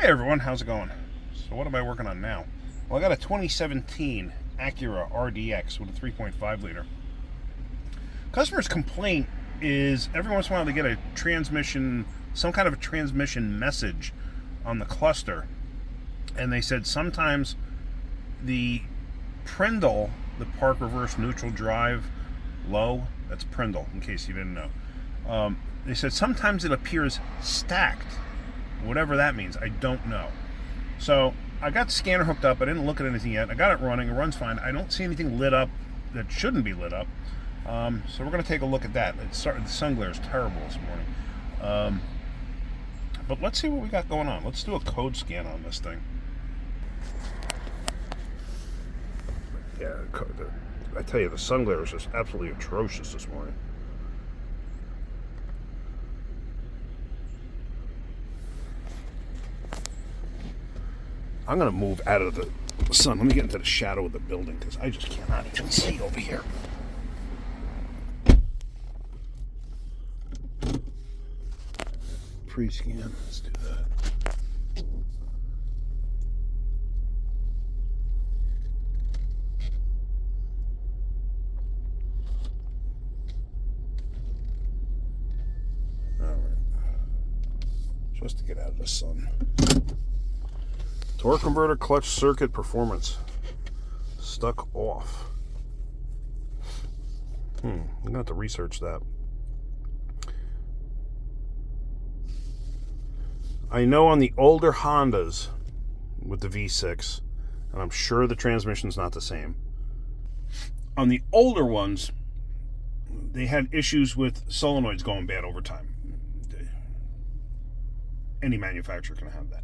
everyone, how's it going? So what am I working on now? Well, I got a 2017 Acura RDX with a 3.5 liter. Customer's complaint is every once in a while they get a transmission, some kind of a transmission message on the cluster, and they said sometimes the Prindle, the park reverse neutral drive low, that's Prindle in case you didn't know. They said sometimes it appears stacked. Whatever that means, I don't know. So I got the scanner hooked up. I didn't look at anything yet. I got it running. It runs fine. I don't see anything lit up that shouldn't be lit up. So we're going to take a look at that. The sun glare is terrible this morning. But let's see what we got going on. Let's do a code scan on this thing. Yeah, I tell you, the sun glare is just absolutely atrocious this morning. I'm going to move out of the sun. Let me get into the shadow of the building because I just cannot even see over here. Pre-scan. Let's do that. All right. Just to get out of the sun. Torque converter clutch circuit performance stuck off. I'm gonna have to research that. I know on the older Hondas with the V6, and I'm sure the transmission's not the same. On the older ones, they had issues with solenoids going bad over time. Any manufacturer can have that.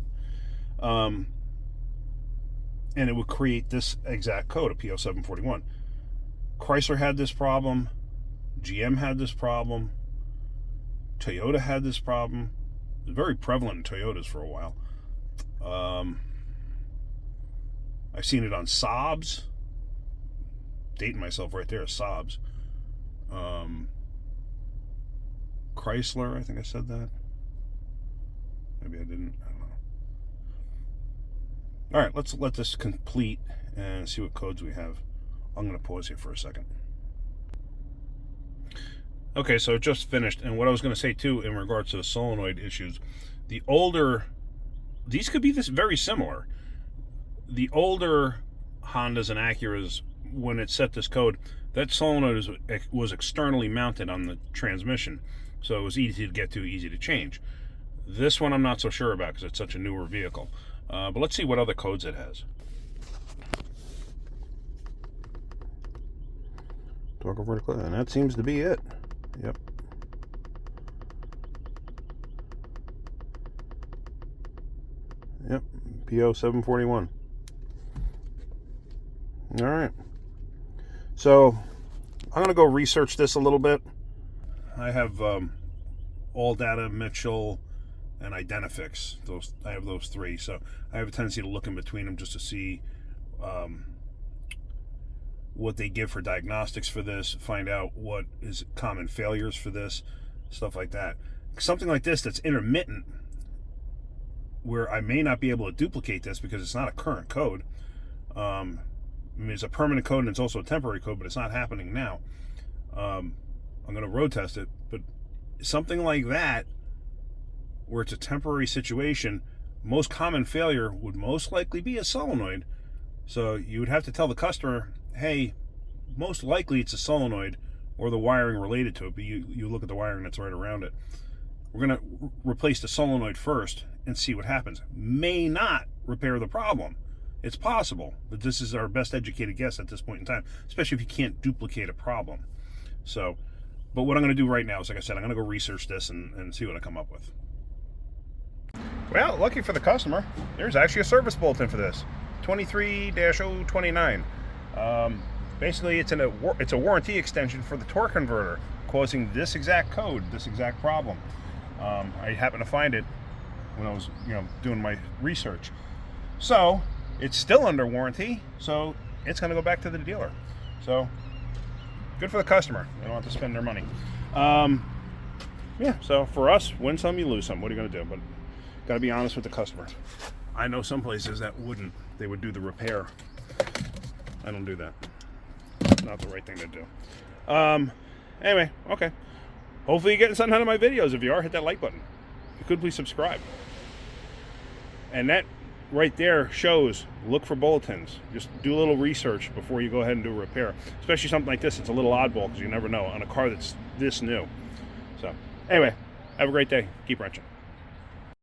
And it would create this exact code, a P0741. Chrysler had this problem. GM had this problem. Toyota had this problem. It was very prevalent in Toyotas for a while. I've seen it on Saabs. Dating myself right there, Saabs. Chrysler, I think I said that. Maybe I didn't. I don't know. All right, let's let this complete and see what codes we have. I'm going to pause here for a second. Okay, so it just finished, and what I was going to say too in regards to the solenoid issues, the older, these could be this very similar. The older Hondas and Acuras, when it set this code, that solenoid was externally mounted on the transmission, so it was easy to get to, easy to change. This one I'm not so sure about because it's such a newer vehicle. But let's see what other codes it has. Torque converter, and that seems to be it. Yep. Yep. P0741. All right. So I'm going to go research this a little bit. I have All Data, Mitchell, and Identifix. I have those three, so I have a tendency to look in between them just to see what they give for diagnostics for this, find out what is common failures for this, stuff like that. Something like this that's intermittent, where I may not be able to duplicate this because it's not a current code. I mean, it's a permanent code and it's also a temporary code, but it's not happening now. I'm going to road test it, but something like that, where it's a temporary situation, most common failure would most likely be a solenoid. So you would have to tell the customer, hey, most likely it's a solenoid or the wiring related to it, but you look at the wiring that's right around it. We're going to replace the solenoid first and see what happens. May not repair the problem. It's possible, but this is our best educated guess at this point in time, especially if you can't duplicate a problem. So, but what I'm going to do right now is, like I said, I'm going to go research this and see what I come up with. Well, lucky for the customer, there's actually a service bulletin for this, 23-029. Basically, it's a warranty extension for the torque converter, causing this exact code, this exact problem. I happened to find it when I was, doing my research. So it's still under warranty, so it's going to go back to the dealer. So good for the customer. They don't have to spend their money. Yeah. So for us, win some, you lose some. What are you going to do? But Got to be honest with the customer. I know some places that wouldn't. They would do the repair. I don't do that. Not the right thing to do. Anyway, okay. Hopefully you're getting something out of my videos. If you are, hit that like button. If you could, please subscribe. And that right there shows, look for bulletins. Just do a little research before you go ahead and do a repair. Especially something like this. It's a little oddball because you never know on a car that's this new. So, anyway, have a great day. Keep wrenching.